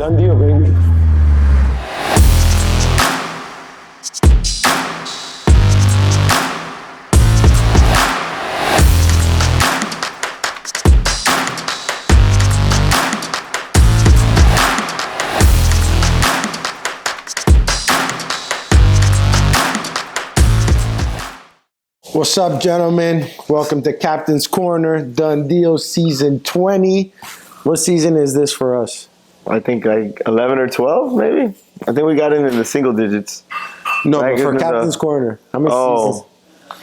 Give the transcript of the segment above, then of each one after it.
Done deal, baby. What's up, gentlemen? Welcome to Captain's Corner, Done Deal, Season 20. What season is this for us? I think like 11 or 12, maybe. I think we got in the single digits. No, Like, but for isn't it Captain's Corner, how many seasons?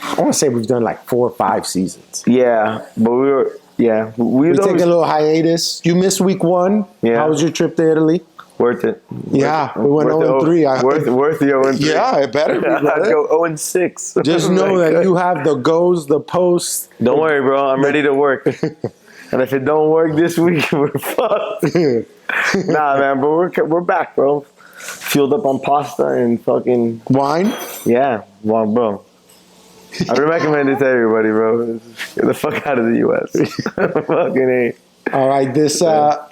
I want to say we've done like 4 or 5 seasons. Yeah, but we take a little hiatus. You missed week 1. Yeah. How was your trip to Italy? Worth it. Yeah, we went 0-3. Worth the 0-3. Yeah, it better be. I'd Brother. go 0-6. Just know that you have the goals, the posts. Don't worry, bro. I'm ready to work. And if it don't work this week, we're fucked. Nah, man, but we're back, bro. Fueled up on pasta and fucking Wine? yeah, well, bro. I would recommend it to everybody, bro. Get the fuck out of the U.S. Fucking A. All right, this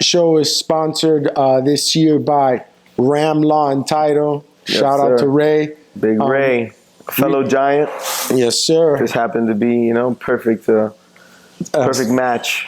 show is sponsored this year by Ram Law and Title. Yes, Shout out sir. to Ray. Big Ray, a fellow Giant. Yes, sir. This happened to be, perfect match.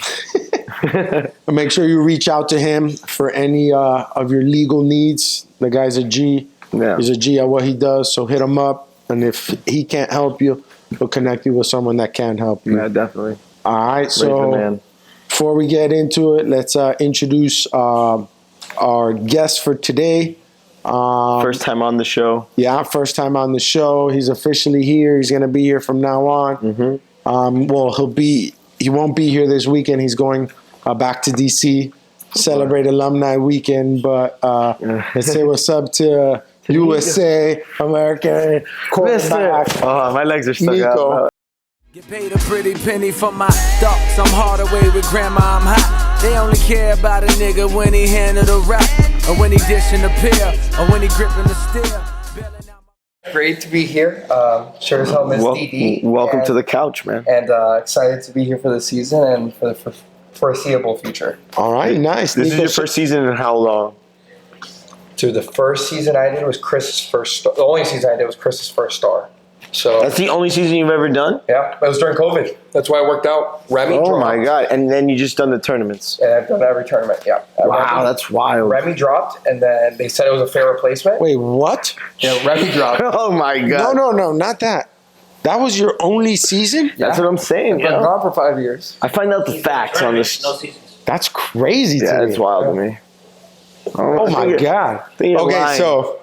Make sure you reach out to him for any of your legal needs. The guy's a G. Yeah. He's a G at what he does, so hit him up. And if he can't help you, he'll connect you with someone that can help you. Yeah, definitely. All right, Raise the so man. before we get into it, let's introduce our guest for today. First time on the show. Yeah, first time on the show. He's officially here. He's going to be here from now on. Mm-hmm. Well, he won't be here this weekend. He's going back to DC, celebrate Alumni Weekend. But let's say what's up to USA, American quarterback. Oh, my legs are stuck Nico. out. Get paid a pretty penny for my thoughts. I'm hard away with grandma, I'm hot. They only care about a nigga when he handle the rap, or when he dishing the pill, or when he gripping the steel. Great to be here. Sure as hell miss DD. Welcome to the couch, man. And excited to be here for the season and for the foreseeable future. All right, nice. This is Nico, your first season in how long? So the first season I did was Chris's first star. The only season I did was Chris's first star. So That's the only season you've ever done? yeah, it was during COVID. That's why it worked out. Remy Oh dropped. my god! And then you just done the tournaments. And I've done every tournament, yeah. Wow, that's wild. Remy dropped, and then they said it was a fair replacement. Wait, what? Yeah, Remy dropped. Oh my god! No, not that. That was your only season? That's what I'm saying. I've been Yo. gone for 5 years. I find out the facts on this. No seasons. That's crazy to Yeah, me. it's wild to me. Oh my god. think you're Okay, lying. so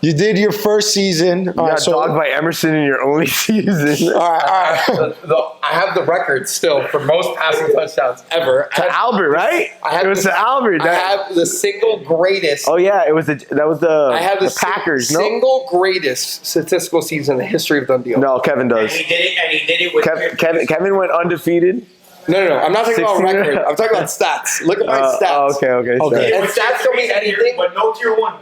you did your first season. You got dogged by Emerson in your only season. all right. I have the record still for most passing touchdowns ever. To Albert, right? It was to Albert. I have the single greatest. Oh yeah, it was the I have the Packers. No, single greatest statistical season in the history of Done Deal. no, Kevin And does. he did it with Kevin went undefeated. No. I'm not talking about 16. record. I'm talking about stats. Look at my stats. Oh, okay. Okay. sorry. And stats don't mean anything. but no tier 1.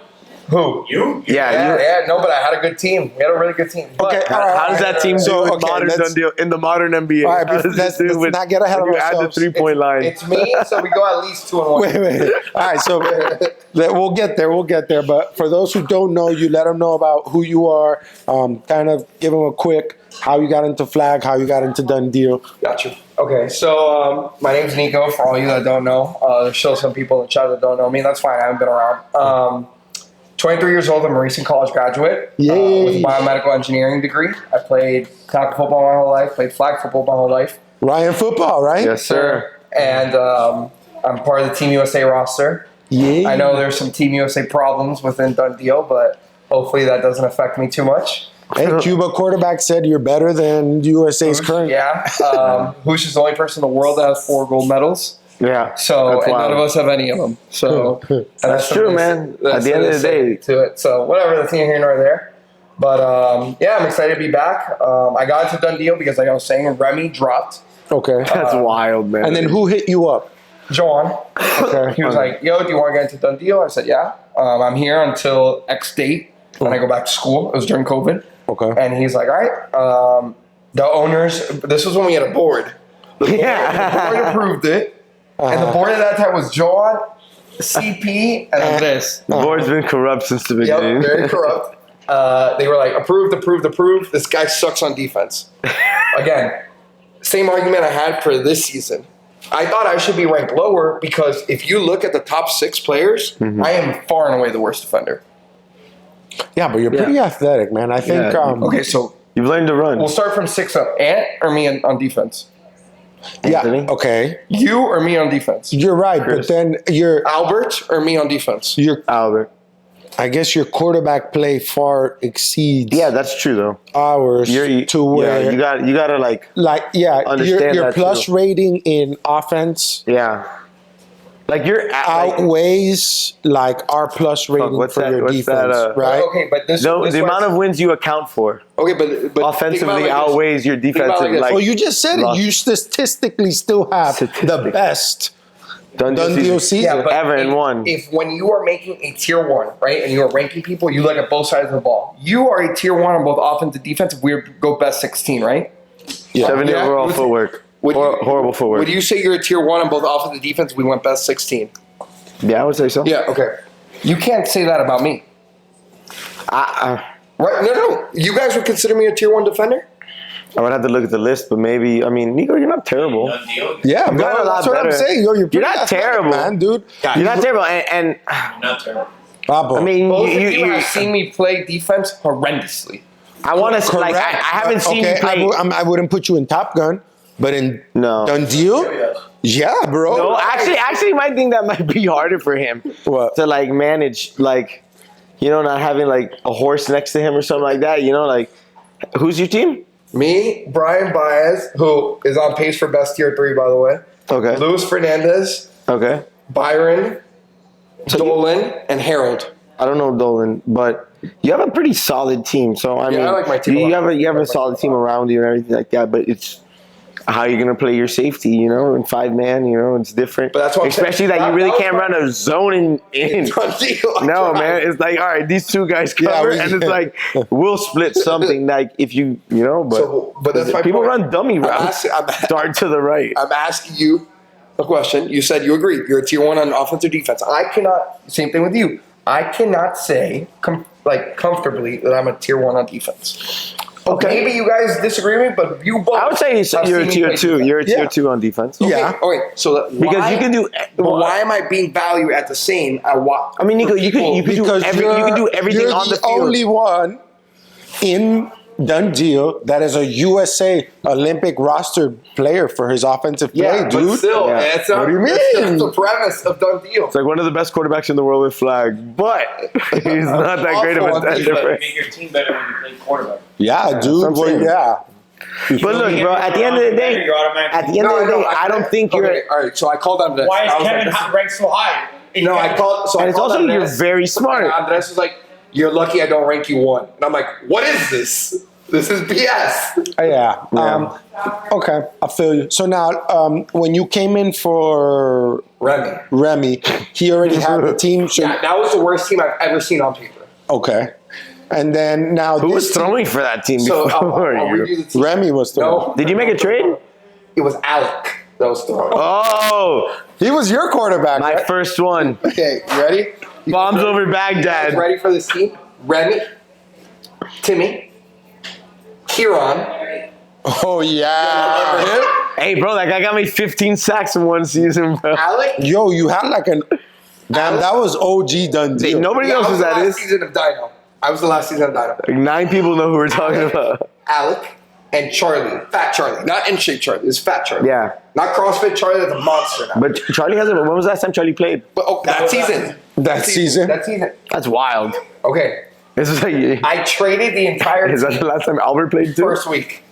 Who? You? Yeah, no, but I had a good team. We had a really good team. But Okay, How does that team do So, with okay, modern let's- Done Deal in the modern NBA? All right, How does let's it do not get ahead of when you add the ourselves. 3-point line? It's me, so we go at least 2-1. Wait. All right, so we'll get there. But for those who don't know you, let them know about who you are. Kind of give them a quick how you got into Flag, how you got into Done Deal. Gotcha. Okay, so my name's Nico. For all you that don't know, there's still some people in the chat that don't know me. That's fine. I haven't been around. 23 years old. I'm a recent college graduate with a biomedical engineering degree. I played tackle football my whole life. Played flag football my whole life. Ryan football, right? Yes, sir. And I'm part of the Team USA roster. Yeah. I know there's some Team USA problems within Done Deal, but hopefully that doesn't affect me too much. Hey, Cuba quarterback said you're better than USA's current. Yeah. Hoosh is the only person in the world that has 4 gold medals. Yeah. So, That's and wild. none of us have any of them. So, and That's true, man. At the end of the day. to it. So, whatever, that's neither here nor there. But yeah, I'm excited to be back. I got into Done Deal because, like I was saying, Remy dropped. Okay. That's wild, man. And then who hit you up? Joan. Okay. He was like, "Yo, do you want to get into Done Deal?" I said, "Yeah." I'm here until X date when I go back to school. It was during COVID. Okay. And he's like, "All right." The owners. This was when we had a board. The board approved it. And the board at that time was Joan, CP, and Andres. The board's been corrupt since the Yep, beginning. very corrupt. They were like, approved. This guy sucks on defense. Again, same argument I had for this season. I thought I should be ranked lower because if you look at the top 6 players, I am far and away the worst defender. Yeah, but you're pretty athletic, man. I think. Yeah. Okay, so You've learned to run. we'll start from 6 up. Ant or me on defense? Yeah. Anthony? Okay. You or me on defense? You're right, Chris. but then you're. Albert or me on defense? Albert. I guess your quarterback play far exceeds Yeah, that's true though. ours to where you gotta like understand your that plus too. rating in offense like you're at, outweighs like our plus rating what's for that- your what's defense, that, right? Okay, but this no, this the was- amount of wins you account for okay, but think about offensively it like this. outweighs your Think about it defensive. like Like, this. Well, you just said loss. it. You statistically still have the Statistic. best done done deal season. but ever in if, one. If when you are making a tier 1, right, and you are ranking people, you look at both sides of the ball. You are a tier 1 on both offense and defense. If we go best 16, right? 70 Yeah. overall Would- footwork. Would you- Horrible footwork. Would you say you're a tier 1 on both offense and defense? We went best 16. Yeah, I would say so. Yeah. Okay. You can't say that about me, right? No. You guys would consider me a tier 1 defender? I would have to look at the list, but maybe. I mean, Nico, you're not terrible. Done deal? Yeah, bro, gotten a lot that's what I'm better. saying. Yo, you're pretty not athletic, terrible. man, dude. You're not terrible, and Not terrible. Bravo. I mean, Both of you, you have seen me play defense horrendously. I want to like. I haven't seen you play. I wouldn't put you in Top Gun, but in No. Done Deal, yeah, bro. No, actually, my thing that might be harder for him What? to like manage, like, you know, not having like a horse next to him or something like that. You know, like, who's your team? Me, Brian Baez, who is on pace for best tier 3, by the way. Okay. Luis Fernandez, Okay. Byron, Dolan, and Harold. I don't know Dolan, but you have a pretty solid team. So I mean, I like my team a you lot. have a solid team around you and everything like that. But it's how you're gonna play your safety, you know, in 5-man. You know, it's different. But that's what I'm especially saying. that you That really was can't my- run a zone in. Done deal. I No, tried. man, it's like, all right, these two guys Yeah, cover, we- and it's like we'll split something. Like if you know, but So, but that's my people point. run dummy routes, start to the right. I'm asking you a question. You said you agreed. You're a tier 1 on offense or defense. I cannot. Same thing with you. I cannot say comfortably that I'm a tier 1 on defense. Okay. Maybe you guys disagree with me, but you both. I would say have you're a seen me tier play 2. defense. You're a tier Yeah. 2 on defense. Okay, Yeah. Okay. So that, Because why, you can do. But why am I being valued at the same? I mean, Nico, you can do Because you can do everything you're on the field. only one in Done Deal that is a USA Olympic roster player for his offensive play, Yeah, dude. but still, Yeah. that's not, What do you that's mean? the premise of Done Deal. It's like one of the best quarterbacks in the world with flag, but he's not that great of Awful a on defense. defender. You make your team better when you play quarterback. Yeah, that's what dude. I'm Well, saying. yeah. But look, bro, at the end of the day, You're automatically- at the end of the day, I don't think you're. Okay, all right, so I called Andres. Why is I was Kevin like, ranked so high? No, I called. So And I it's called also you're Andres. very smart. And Andres was like, "You're lucky I don't rank you 1." And I'm like, "What is this? This is BS." Yeah. Yeah. Okay, I feel you. So now, when you came in for Remy, he already had the team. So Yeah, that was the worst team I've ever seen on paper. okay, and then now Who this was throwing for that team So before I'll you? read you the team. Remy was throwing. No, Did you make a trade? it was Alec that was throwing. Oh, He was your quarterback, my right? first one. Okay, you ready? You Bombs over guys Baghdad. ready for this team? Remy, Timmy, Kieran. Oh yeah. Hey, bro, that guy got me 15 sacks in one season, bro. Alec. Yo, you had like an. Damn, that was OG Done Deal. Nobody Yeah, knows I who was the that last is. season of Dino. I was the last season of Dino. Like 9 people know who we're talking about. Alec and Charlie, Fat Charlie, not in shape Charlie. It's Fat Charlie. Yeah. Not CrossFit Charlie. That's a monster now. But Charlie hasn't. When was the last time Charlie played? But that season. That season? That season. That's wild. Okay. This is like. I traded the entire Is that team the last time Albert played too? first week.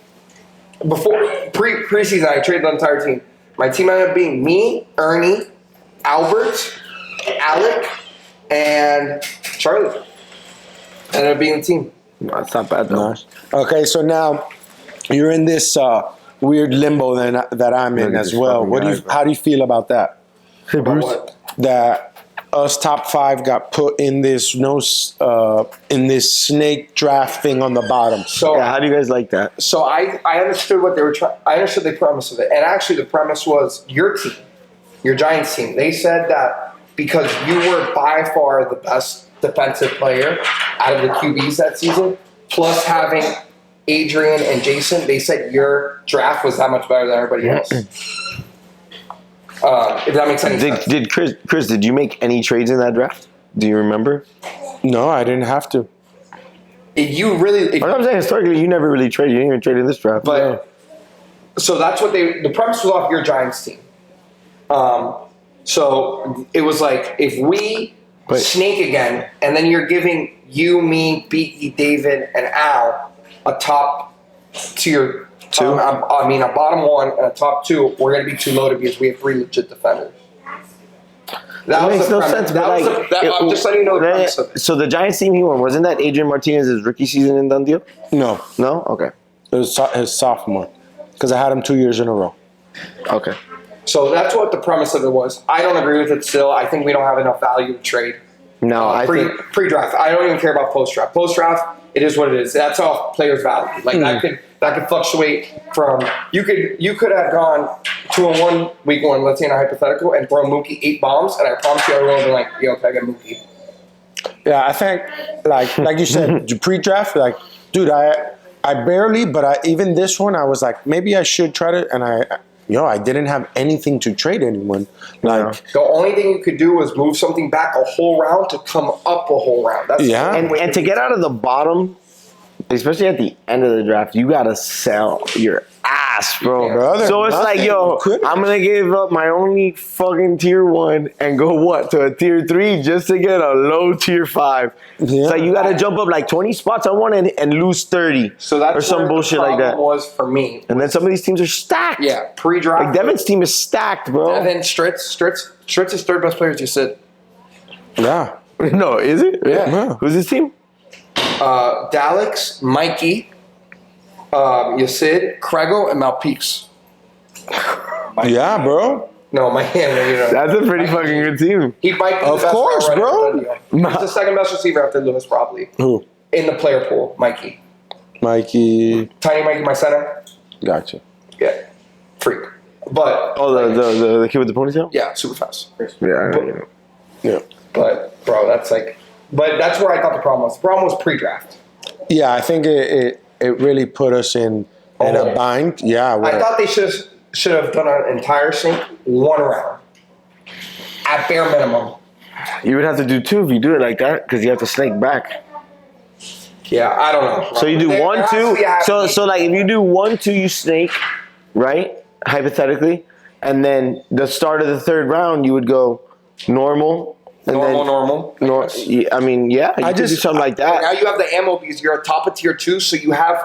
Before preseason, I traded the entire team. My team ended up being me, Ernie, Albert, Alec, and Charlie. Ended up being the team. No, it's not bad though. Okay, so now you're in this weird limbo that I'm in Look at as this well. fucking What do you? guy, bro. How do you feel about that? About what? That us top 5 got put in this in this snake draft thing on the bottom. So Yeah, how do you guys like that? So I understood what they were trying. I understood the premise of it, and actually the premise was your team, your Giants team. They said that because you were by far the best defensive player out of the QBs that season. Plus having Adrian and Jason, they said your draft was that much better than everybody else. If that makes any sense. Did Chris? Did you make any trades in that draft? Do you remember? No, I didn't have to. If you really, What I'm saying, historically, you never really traded. You didn't even trade in this draft. but so that's what the premise was off your Giants team. So it was like if we snake again, and then you're giving you, me, Beaky, David, and Al a top tier two. I mean, a bottom one and a top two. We're going to be too low to because we have 3 legit defenders. That makes the no premise. sense. That But was like, the, I'm just letting you know the premise of it. So the Giants team he won, wasn't that Adrian Martinez's rookie season in done deal? No, No. Okay. it was his sophomore because I had him 2 years in a row. Okay. So that's what the premise of it was. I don't agree with it still. I think we don't have enough value to trade. No, I think Pre-draft. I don't even care about post-draft. Post-draft, it is what it is. That's all players' value. Like that could fluctuate from you could have gone 2-1 week 1, let's say in a hypothetical, and throw Mookie 8 bombs, and I promise you everyone will be like, yo, can I get Mookie? Yeah, I think like you said, pre-draft, like, dude, I barely, but even this one, I was like, maybe I should try to, and I didn't have anything to trade anyone. Like, The only thing you could do was move something back a whole round to come up a whole round. That's Yeah. the only way and to get out of the bottom, especially at the end of the draft, you gotta sell your ass, bro. Brother, So it's like, nothing. yo, You couldn't. I'm gonna give up my only fucking tier 1 and go to a tier 3 just to get a low tier 5. Yeah. It's like you gotta jump up like 20 spots on one and lose 30. So that's or some where the bullshit like problem that. was for me. And then some of these teams are stacked. Yeah, pre-draft. Like Devin's team is stacked, bro. And then Stritz is third best player, as you said. yeah, No, is it? Yeah. Who's his team? Daleks, Mikey, Yasid, Krego, and Malpeaks. yeah, bro. No, my hand. You know. That's a pretty fucking good team. He might be the Of best course, route runner bro. in the NBA. He's the second best receiver after Lewis, probably. Who? In the player pool, Mikey. Mikey. Tiny Mikey, my center. Gotcha. Yeah. Freak. But, Oh, the kid with the ponytail? yeah, super fast. Yeah. Yeah. But, bro, that's where I thought the problem was. The problem was pre-draft. Yeah, I think it really put us in a bind. Yeah, I thought they should have done an entire sync 1 round. At bare minimum. You would have to do 2 if you do it like that because you have to snake back. Yeah, I don't know. So you do There 1, has to 2. be a happy So like if you do 1, 2, you snake, right? Hypothetically, and then the start of the 3rd round, you would go normal. And normal. I mean, yeah, you could do something like that. Now you have the ammo because you're top of tier 2, so you have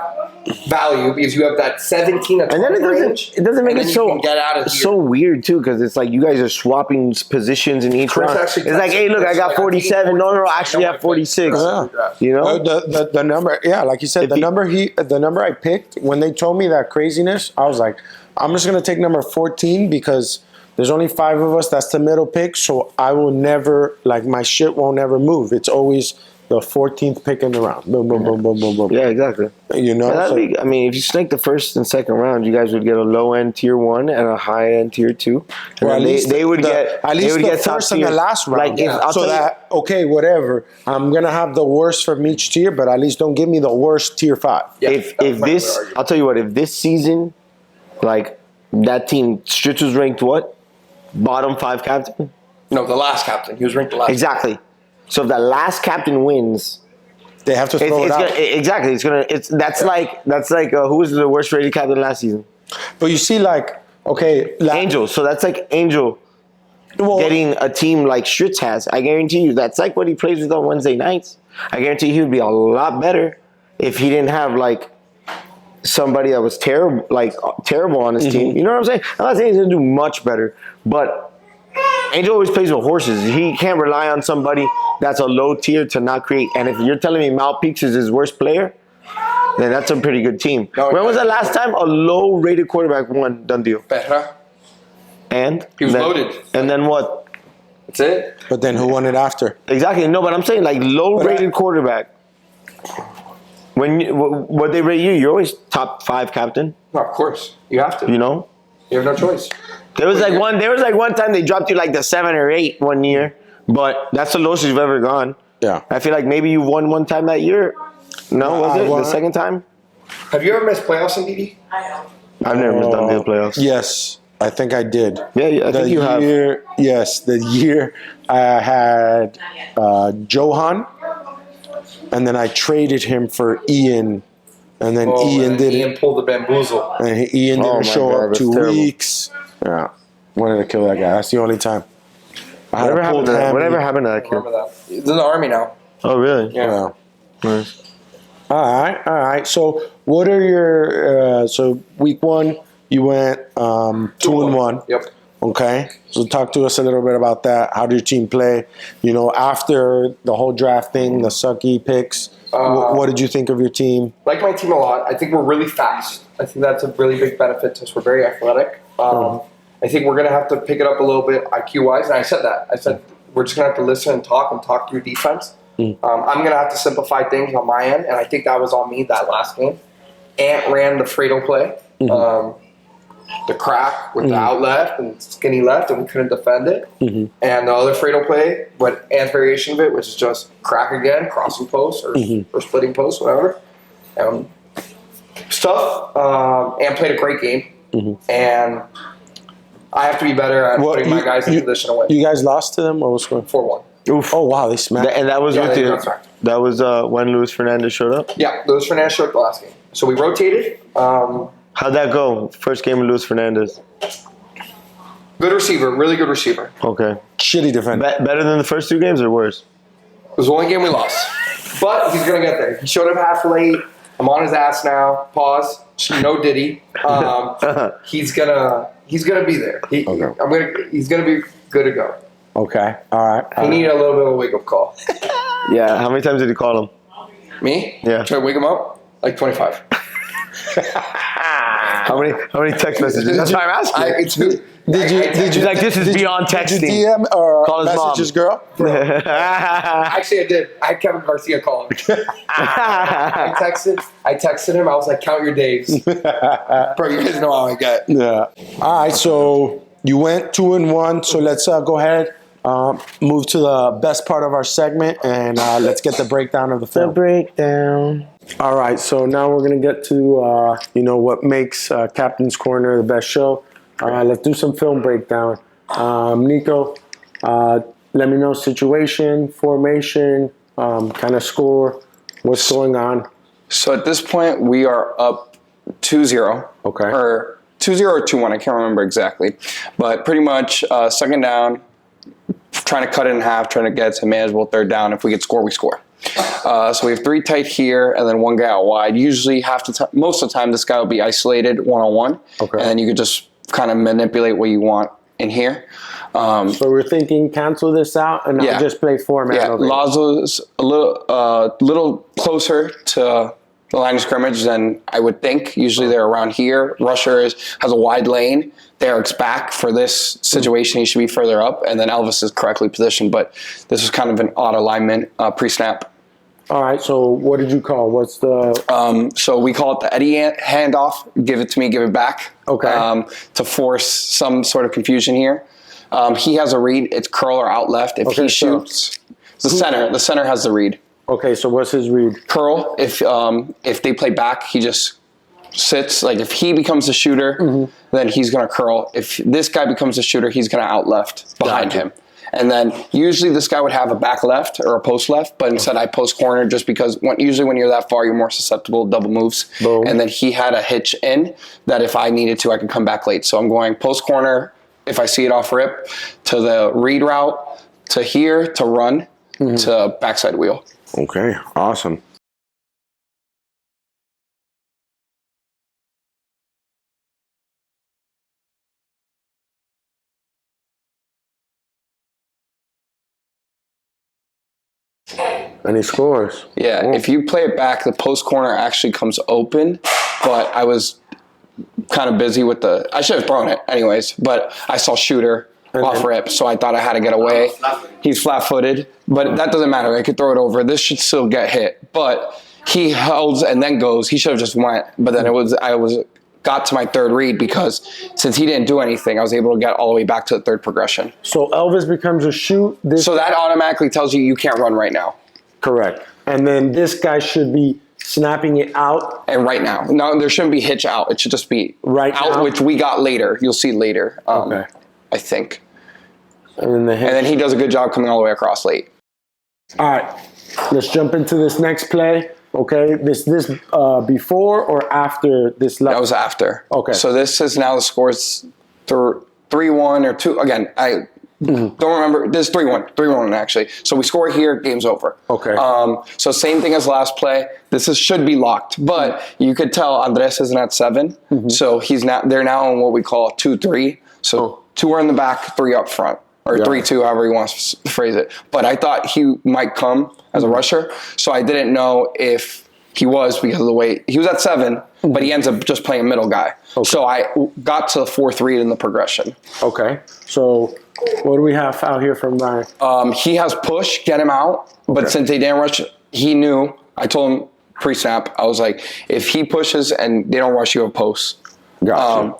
value because you have that 17 to 20 And then range. it doesn't make and it then so you can get out of here. so weird too because it's like you guys are swapping positions in each Chris round. actually It's like, hey, look, I Chris got like, 47. No, I actually No, have 46. Yeah. You know, The number, yeah, like you said, If the he- number I picked when they told me that craziness, I was like, I'm just gonna take number 14 because there's only 5 of us. That's the middle pick, so I will never my shit won't ever move. It's always the 14th pick in the round. Boom, boom, boom, boom, boom, boom. yeah, exactly. You know, That'd so- be, I mean, if you snake the 1st and 2nd round, you guys would get a low end tier 1 and a high end tier 2. And Or then they would get at least they would the get top first and the tier. last round. Like if I'll so tell you- that okay, whatever. I'm gonna have the worst from each tier, but at least don't give me the worst tier 5. Yeah, if that's my this, argument. I'll tell you what, if this season, like that team, Stritz was ranked what? Bottom 5 captain? No, the last captain. He was ranked the last. Exactly. So if the last captain wins, They have to throw it out. exactly. That's like who was the worst rated captain last season? But you see, Angel. So that's like Angel well, getting a team like Stritz has. I guarantee you, that's like what he plays with on Wednesday nights. I guarantee he would be a lot better if he didn't have like somebody that was terrible on his team. You know what I'm saying? I'm not saying he's gonna do much better, but Angel always plays with horses. He can't rely on somebody that's a low tier to not create. And if you're telling me Malpeaks is his worst player, then that's a pretty good team. No, when was the last time a low rated quarterback won done deal? Petra. And He was then- loaded. And then what? That's it. but then who won it after? Exactly. No, but I'm saying like low rated quarterback. What they rate you, you're always top 5 captain. No, of course. You have to. You know. You have no choice. There was like one time they dropped you like the 7 or 8 one year But that's the lowest you've ever gone. Yeah. I feel like maybe you won one time that year. No, was I it won. the second time? Have you ever missed playoffs in BD? I've never missed on the playoffs. Yes, I think I did. Yeah, I think you have. Yes, the year I had Johan, and then I traded him for Ian, and then Ian didn't. Ian pulled the bamboozle. And Ian Oh didn't my show God, up that's 2 terrible. weeks. Yeah, wanted to kill that guy. That's the only time. I had Whatever a happened pulled to that? hammy. Whatever happened to that kid? Remember that? He's in the army now. Oh, really? Yeah. Nice. All right. So, what are your so week 1? You went 2-1. Yep. Okay. So, talk to us a little bit about that. How did your team play? You know, after the whole draft thing, the sucky picks. What did you think of your team? Like my team a lot. I think we're really fast. I think that's a really big benefit to us. We're very athletic. I think we're going to have to pick it up a little bit IQ-wise. And I said that. I said we're just going to have to listen and talk through defense. I'm going to have to simplify things on my end. And I think that was on me that last game. Ant ran the Fredo play. The crack with the out left and skinny left, and we couldn't defend it. And the other Fredo play, but Ant's variation of it, which is just crack again, crossing post or splitting post, whatever. Stuff. Ant played a great game, and I have to be better at putting my guys in position to win. You guys lost to them? What was going? 4-1. Oof. Oh wow, they smacked. And that was Yeah, with they you. got smacked. That was when Luis Fernandez showed up. Yeah, Luis Fernandez showed up the last game. So we rotated. How'd that go? First game with Luis Fernandez. Good receiver, really good receiver. Okay. Shitty defense. Better than the first 2 games or worse? It was the only game we lost. But he's going to get there. He showed up half late. I'm on his ass now. Pause. No Diddy. He's gonna be there. He's gonna be good to go. Okay. All right. He needed a little bit of a wake up call. Yeah. How many times did he call him? Me? Yeah. Try to wake him up? Like 25. How many text messages? That's why I'm asking. Did you like, this is beyond Did texting. you DM or Call his message mom. his girl? Actually, I did. I had Kevin Garcia call him. I texted him. I was like, count your days. Bro, you guys know how I get. Yeah. All right. So you went 2-1. So let's go ahead, move to the best part of our segment, and let's get the breakdown of the film. breakdown. All right. So now we're gonna get to what makes Captain's Corner the best show. Let's do some film breakdown. Nico, let me know situation, formation, kind of score, what's going on. So at this point, we are up 2-0. Okay. Or 2-0 or 2-1, I can't remember exactly. But pretty much second down, trying to cut it in half, trying to get to manageable third down. If we could score, we score. So we have 3 tight here and then 1 guy out wide. Usually most of the time, this guy will be isolated one-on-one. Okay. And then you could just kind of manipulate what you want in here. So we're thinking cancel this out and I'll just play 4-man. Yeah, over here. Lazo's a little closer to the line of scrimmage than I would think. Usually they're around here. Rusher has a wide lane. Derek's back for this situation. He should be further up. And then Elvis is correctly positioned. But this was kind of an odd alignment pre-snap. All right, so what did you call? What's the... So we call it the Eddie handoff. Give it to me, give it back. Okay. To force some sort of confusion here. He has a read. It's curl or out left. If he shoots, the center has the read. Okay, so what's his read? Curl. If they play back, he just sits. Like if he becomes the shooter, then he's gonna curl. If this guy becomes the shooter, he's gonna out left behind him. And then usually this guy would have a back left or a post left, but instead I post corner just because usually when you're that far, you're more susceptible to double moves. Boom. And then he had a hitch in that if I needed to, I could come back late. So I'm going post corner if I see it off rip to the read route to here to run to backside wheel. Okay, awesome. And he scores. Yeah, if you play it back, the post corner actually comes open, but I was kind of busy with I should have thrown it anyways, but I saw shooter off rip, so I thought I had to get away. He's flat-footed, but that doesn't matter. I could throw it over. This should still get hit, but he holds and then goes. He should have just went, but then I was got to my third read because since he didn't do anything, I was able to get all the way back to the third progression. So Elvis becomes a shoot. So that automatically tells you can't run right now. Correct. And then this guy should be snapping it out. And right now. No, there shouldn't be hitch out. It should just be Right out, now? which we got later. You'll see later. Okay. I think. And then the hitch. And then he does a good job coming all the way across late. All right. Let's jump into this next play. Okay. This before or after this That was after. Okay. So this is now the scores 3-1 or 2. Again, I don't remember. This is 3-1. 3-1 actually. So we score here, game's over. Okay. So same thing as last play. This should be locked, but you could tell Andres isn't at 7. So they're now on what we call 2-3. So 2 are in the back, 3 up front. Or 3-2, however you want to phrase it. But I thought he might come as a rusher, so I didn't know if he was because of the way he was at 7, but he ends up just playing middle guy. Okay. So I got to the 4-3 in the progression. Okay. So what do we have out here from Ryan? He has push, get him out, but since they didn't rush, he knew. I told him pre-snap, I was like, if he pushes and they don't rush, you have post. Gotcha.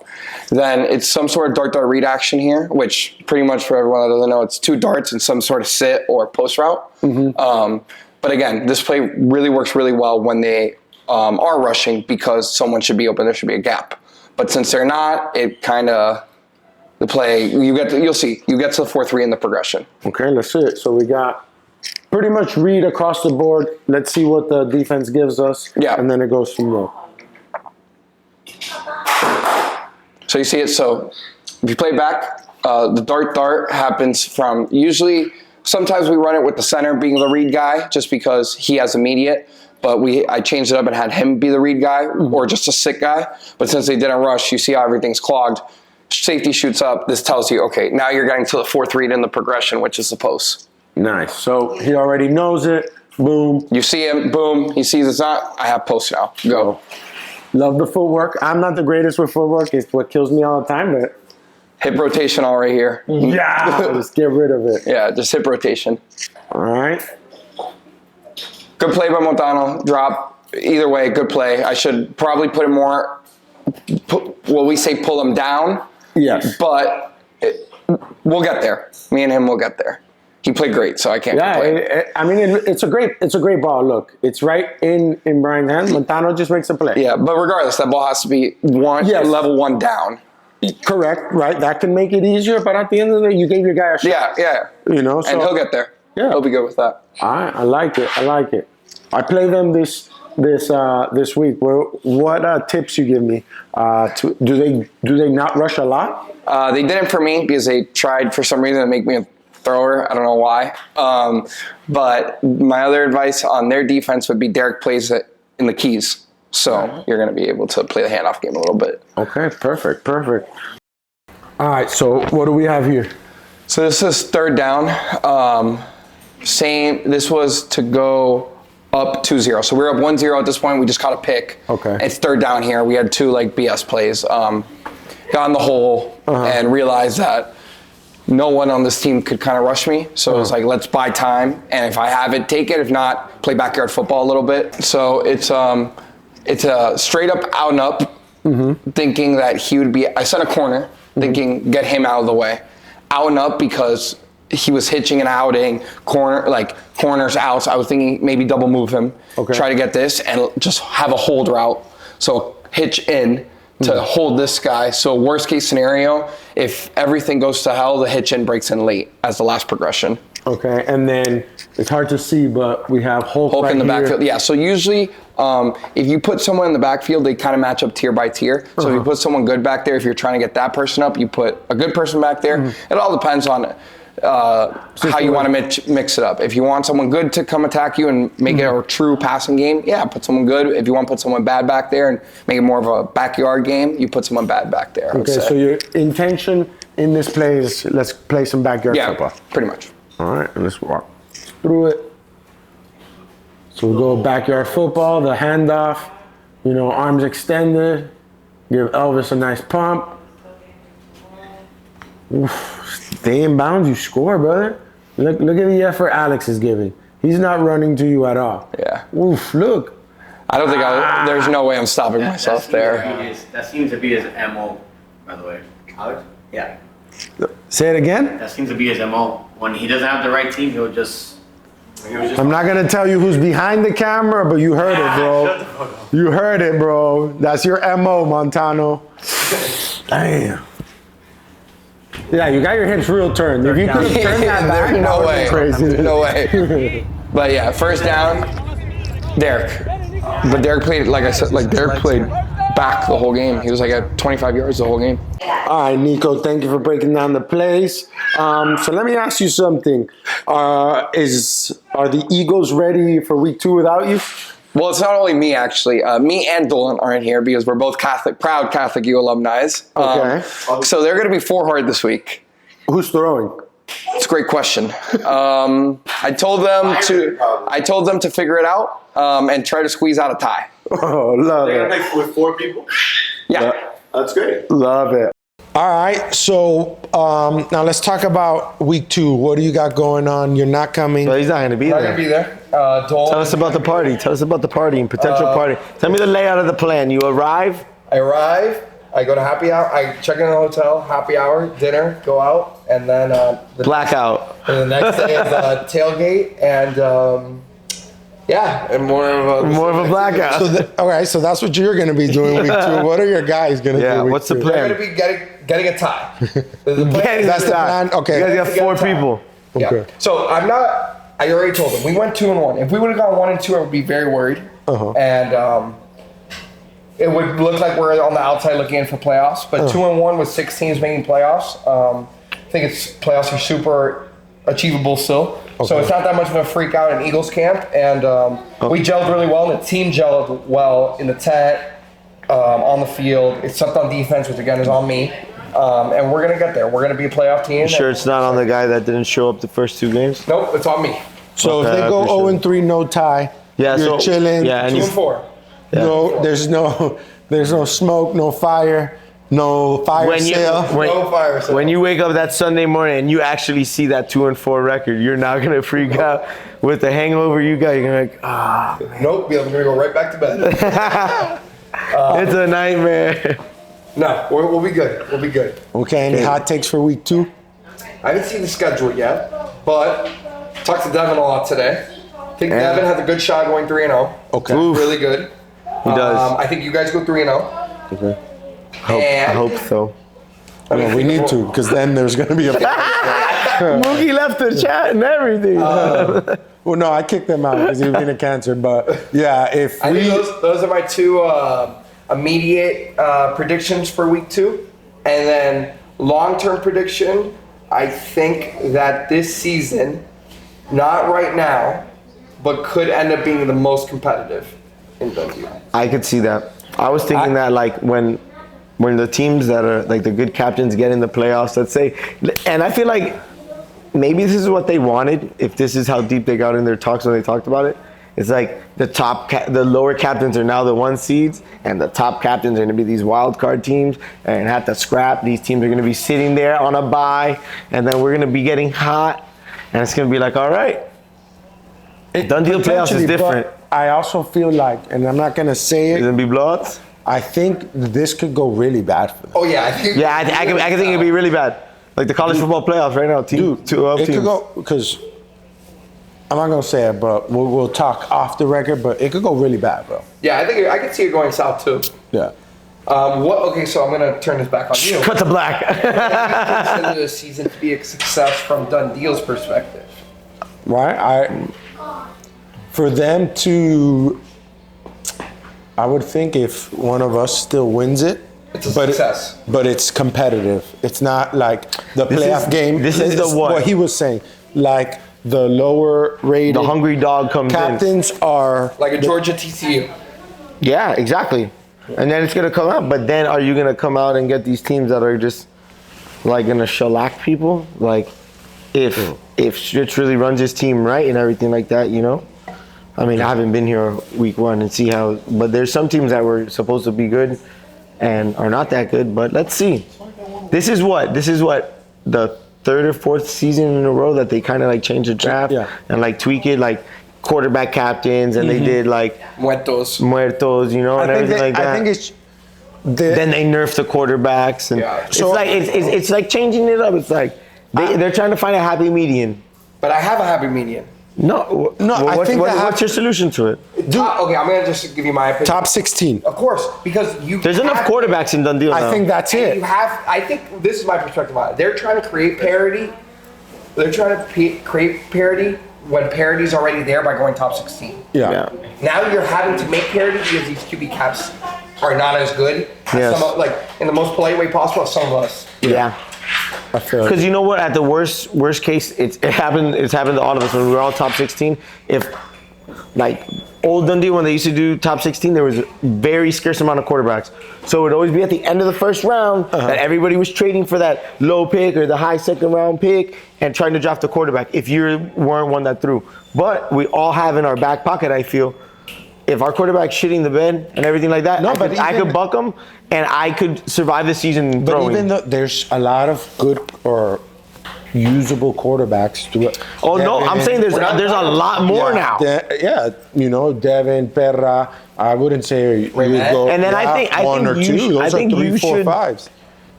Then it's some sort of dart read action here, which pretty much for everyone that doesn't know, it's 2 darts and some sort of sit or post route. But again, this play really works really well when they are rushing because someone should be open. There should be a gap. But since they're not, it kind of the play you'll see you get to the 4-3 in the progression. Okay, let's see it. So we got pretty much read across the board. Let's see what the defense gives us. Yeah, and then it goes from there. So you see it. So if you play back, the dart happens from usually. Sometimes we run it with the center being the read guy just because he has immediate. But I changed it up and had him be the read guy or just a sit guy. But since they didn't rush, you see how everything's clogged. Safety shoots up. This tells you, okay, now you're getting to the 4-3 in the progression, which is the post. Nice. So he already knows it. Boom. You see him. Boom. He sees it's not. I have post now. Go. Love the footwork. I'm not the greatest with footwork. It's what kills me all the time, but Hip rotation all right here. yeah, let's get rid of it. Yeah, just hip rotation. All right. Good play by Montano. Drop. Either way, good play. I should probably put him more, we say pull him down. Yes. But we'll get there. Me and him will get there. He played great, so I can't complain. It's a great ball. Look, it's right in Brian's hand. Montano just makes a play. Yeah, but regardless, that ball has to be level 1 down. Correct, right? That can make it easier, but at the end of the day, you gave your guy a shot. Yeah. You know, so And he'll get there. Yeah. He'll be good with that. I like it. I play them this week. What tips you give me? Do they not rush a lot? They didn't for me because they tried for some reason to make me a thrower. I don't know why. But my other advice on their defense would be Derek plays it in the keys. So you're going to be able to play the handoff game a little bit. Okay, perfect. All right, so what do we have here? So this is third down. This was to go up 2-0. So we're up 1-0 at this point. We just caught a pick. Okay. It's third down here. We had 2 BS plays. Got in the hole and realized that no one on this team could kind of rush me. So it was like, let's buy time. And if I have it, take it. If not, play backyard football a little bit. So it's a straight up out and up, thinking that he would be. I set a corner, thinking get him out of the way, out and up because he was hitching and outing corners outs. I was thinking maybe double move him, try to get this and just have a hold route. So hitch in to hold this guy. So worst case scenario, if everything goes to hell, the hitch in breaks in late as the last progression. Okay, and then it's hard to see, but we have Hulk right in the here. backfield. Yeah, so usually if you put someone in the backfield, they kind of match up tier by tier. So if you put someone good back there, if you're trying to get that person up, you put a good person back there. It all depends on how you want to mix it up. If you want someone good to come attack you and make it a true passing game, put someone good. If you want to put someone bad back there and make it more of a backyard game, you put someone bad back there. Okay, so your intention in this play is let's play some backyard football. Yeah, pretty much. All right, and let's walk through it. So we'll go backyard football, the handoff, arms extended, give Elvis a nice pump. Oof, stay in bounds, you score, brother. Look at the effort Alex is giving. He's not running to you at all. Yeah. Oof, look. I don't think there's no way I'm stopping myself there. That seems to be his MO, by the way. Alex? Yeah. Say it again. That seems to be his MO. When he doesn't have the right team, he'll just. I'm not gonna tell you who's behind the camera, but you heard it, bro. Shut the fuck up. You heard it, bro. That's your MO, Montano. Damn. Yeah, you got your hips real turned. If you could have turned that back, There's no that way. would've been crazy. No way. But yeah, first down, Derek. But Derek played, like I said, Derek played back the whole game. He was like at 25 yards the whole game. All right, Nico, thank you for breaking down the plays. So let me ask you something. Are the Eagles ready for week 2 without you? Well, it's not only me, actually. Me and Dolan aren't here because we're both proud Catholic U alumni. Okay. So they're going to be 4 hard this week. Who's throwing? It's a great question. I told them to figure it out and try to squeeze out a tie. Oh, love They're it. gonna play with 4 people. Yeah. That's great. Love it. All right, so now let's talk about week 2. What do you got going on? You're not coming. Well, he's not going to be Not there. gonna be there. Dolan. Tell us about the party. Tell us about the party and potential party. Tell me the layout of the plan. You arrive. I arrive. I go to happy hour. I check in the hotel. Happy hour, dinner, go out, and then Blackout. and the next day is tailgate, and yeah, and more of a blackout. So all right, so that's what you're going to be doing week 2. What are your guys going to Yeah, do week what's the 2? plan? We're gonna be getting a tie. The plan That's the plan? Okay. You guys got 4 Get a tie. people. Yeah. Okay. So I'm not. I already told them we went 2-1. If we would have gone 1-2, I would be very worried. And it would look like we're on the outside looking in for playoffs. But 2-1 with 6 teams making playoffs, I think playoffs are super achievable still. So it's not that much of a freak out in Eagles camp. And we gelled really well, and the team gelled well in the tent, on the field. It sucked on defense, which again is on me. And we're gonna get there. We're gonna be a playoff team. Sure, it's not on the guy that didn't show up the first 2 games. Nope, it's on me. So if Okay, they I go appreciate 0-3, no tie. Yeah, You're so chilling. Yeah, and 2-4. No, there's no smoke, no fire, no fire when you sale. No fire sale. when you wake up that Sunday morning and you actually see that 2-4 record, you're not gonna freak out with the hangover you got. You're like, ah, Nope, I'm gonna go right back to bed. it's a nightmare. No, we'll be good. We'll be good. Okay, any hot takes for week 2? I haven't seen the schedule yet, but talked to Devin a lot today. I think Devin has a good shot going 3-0. Okay. Oof. Really good. He does. I think you guys go 3-0. Okay. And I hope so. Well, we need to, because then there's going to be a. Mookie left the chat and everything. Well, no, I kicked them out because he was being a cancer. But yeah, if I we. think those are my 2 immediate predictions for week 2. And then long-term prediction, I think that this season, not right now, but could end up being the most competitive in Dundee. I could see that. I was thinking that like when the teams that are like the good captains get in the playoffs, let's say, and I feel like maybe this is what they wanted. If this is how deep they got in their talks when they talked about it, it's like the lower captains are now the 1 seeds, and the top captains are going to be these wild card teams and have to scrap. These teams are going to be sitting there on a bye, and then we're going to be getting hot, and it's going to be like, all right. Done deal playoffs is Potentially, different. but I also feel like, and I'm not going to say It's it, going to be blowouts. I think this could go really bad for them. Oh yeah, I think. Yeah, I can think it'd be really bad. Like the college football playoffs right now, two up It teams. could go, because I'm not going to say it, but we'll talk off the record, but it could go really bad, bro. Yeah, I think I could see it going south too. Yeah. Okay, so I'm gonna turn this back on you. Cut the black. Consider this season to be a success from Dundeal's perspective. Right? For them to, I would think if one of us still wins it, It's a success. But it's competitive. It's not like the playoff game. this is the It's what? he was saying. Like the lower rated The hungry dog comes captains are. Like a Georgia TCU. in. Yeah, exactly. And then it's gonna come out. But then are you gonna come out and get these teams that are just like gonna shellac people? Like if Stritch really runs his team right and everything like that, you know? I mean, I haven't been here week 1 and see how, but there's some teams that were supposed to be good and are not that good, but let's see. This is what the 3rd or 4th season in a row that they kind of like change the draft Yeah. and like tweak it. Like quarterback captains and they did like Muertos. muertos, you know, and everything like that. I think it's. Then they nerf the quarterbacks, and Yeah. it's like it's like changing it up. It's like they're trying to find a happy median. But I have a happy median. No, I think what's your solution to it? Okay, I'm gonna just give you my opinion. top 16. Of course, because you. There's enough have- quarterbacks in Dundee. I think that's And it. you have. I think this is my perspective on it. They're trying to create parity. They're trying to create parity when parity's already there by going top 16. Yeah. Now you're having to make parity because these QB caps are not as good. As Yes. some of, like in the most polite way possible as some of us. Yeah. I feel Because you know what? At the worst case, it happened. It's happened to all of us when we were all top 16. If like old Dundee, when they used to do top 16, there was a very scarce amount of quarterbacks. So it would always be at the end of the first round that everybody was trading for that low pick or the high second round pick and trying to draft a quarterback. If you weren't one that threw, but we all have in our back pocket, I feel. If our quarterback's shitting the bed and everything like that, No, I but could even- buck them and I could survive the season But throwing. even though there's a lot of good or usable quarterbacks to it. Oh no, I'm saying there's a lot more now. You know, Devin, Perra. I wouldn't say you would go. And then I one think or you two. should- I Those think are 3, you 4, should- 5s.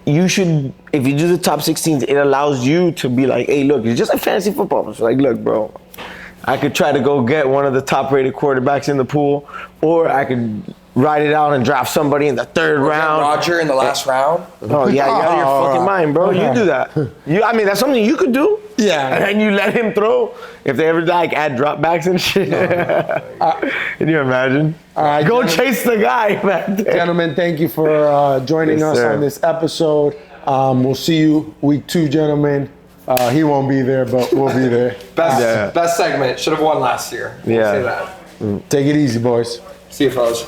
You should, if you do the top 16s, it allows you to be like, hey, look, it's just like fantasy football. It's like, look, bro, I could try to go get one of the top-rated quarterbacks in the pool, or I could ride it out and draft somebody in the third round. Roger in the last round. Oh yeah, you're out of your fucking mind, bro. You do that. I mean, that's something you could do. Yeah. And then you let him throw. If they ever like add dropbacks and shit. Can you imagine? All right, Go gentlemen. chase the guy back there. Gentlemen, thank you for joining Yes, us sir. on this episode. We'll see you week 2, gentlemen. He won't be there, but we'll be there. Best segment. Should have won last year. Yeah. Say that. Take it easy, boys. See you, fellas.